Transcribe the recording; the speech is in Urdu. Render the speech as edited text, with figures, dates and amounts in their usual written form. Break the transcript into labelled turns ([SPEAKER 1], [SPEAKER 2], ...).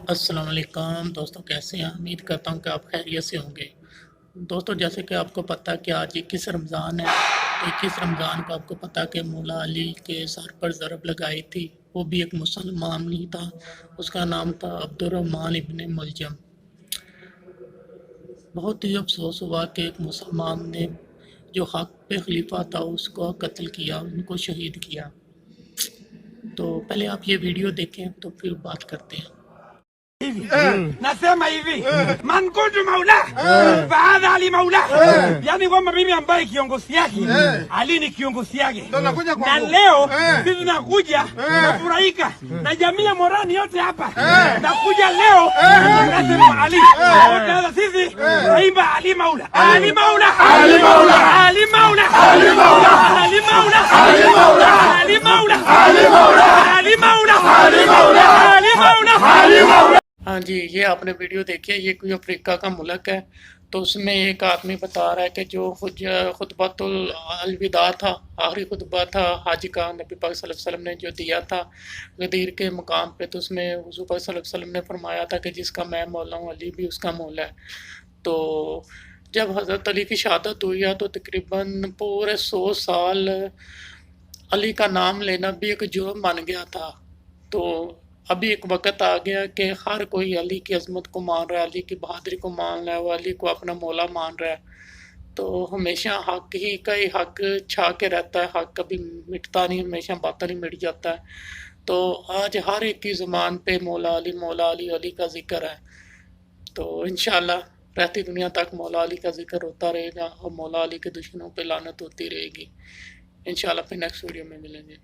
[SPEAKER 1] السلام علیکم دوستوں، کیسے ہیں؟ امید کرتا ہوں کہ آپ خیریت سے ہوں گے۔ دوستوں، جیسے کہ آپ کو پتہ کہ آج 21 رمضان ہے، تو 21 رمضان کو آپ کو پتہ کہ مولا علی کے سر پر ضرب لگائی تھی۔ وہ بھی ایک مسلمان نہیں تھا، اس کا نام تھا عبد الرحمن ابن ملجم۔ بہت ہی افسوس ہوا کہ ایک مسلمان نے جو حق پہ خلیفہ تھا اس کو قتل کیا، ان کو شہید کیا۔ تو پہلے آپ یہ ویڈیو دیکھیں تو پھر بات کرتے ہیں۔
[SPEAKER 2] Nasema hivi man kuntu maula faadha ali maula, yani kwamba mimi ambaye kiongozi yake Ali ni kiongozi yake, na leo sisi nakuja nafurahika na jamii ya Morani yote hapa, nakuja leo nasema Ali na sisi naimba Ali maula, Ali maula, Ali maula, Ali maula, Ali maula, Ali maula, Ali maula, Ali maula, Ali maula, Ali maula, Ali maula, Ali maula, Ali maula۔
[SPEAKER 1] ہاں جی، یہ آپ نے ویڈیو دیکھی ہے۔ یہ کوئی افریقہ کا ملک ہے، تو اس میں ایک آدمی بتا رہا ہے کہ جو خطبۃ الوداع تھا، آخری خطبہ تھا حج کا، نبی پاک صلی اللہ علیہ وسلم نے جو دیا تھا غدیر کے مقام پہ، تو اس میں حضور پاک صلی اللہ علیہ وسلم نے فرمایا تھا کہ جس کا میں مولا ہوں علی بھی اس کا مولا ہے۔ تو جب حضرت علی کی شہادت ہوئی ہے تو تقریباً پورے 100 سال علی کا نام لینا بھی ایک جرم بن گیا تھا۔ تو ابھی ایک وقت آ گیا کہ ہر کوئی علی کی عظمت کو مان رہا ہے، علی کی بہادری کو مان رہا ہے، وہ علی کو اپنا مولا مان رہا ہے۔ تو ہمیشہ حق ہی کا ہی حق چھا کے رہتا ہے، حق کبھی مٹتا نہیں، ہمیشہ باطل ہی مٹ جاتا ہے۔ تو آج ہر ایک کی زبان پہ مولا علی، مولا علی، علی کا ذکر ہے۔ تو انشاءاللہ رہتی دنیا تک مولا علی کا ذکر ہوتا رہے گا، اور مولا علی کے دشمنوں پہ لعنت ہوتی رہے گی۔ انشاءاللہ پھر نیکسٹ ویڈیو میں ملیں گے۔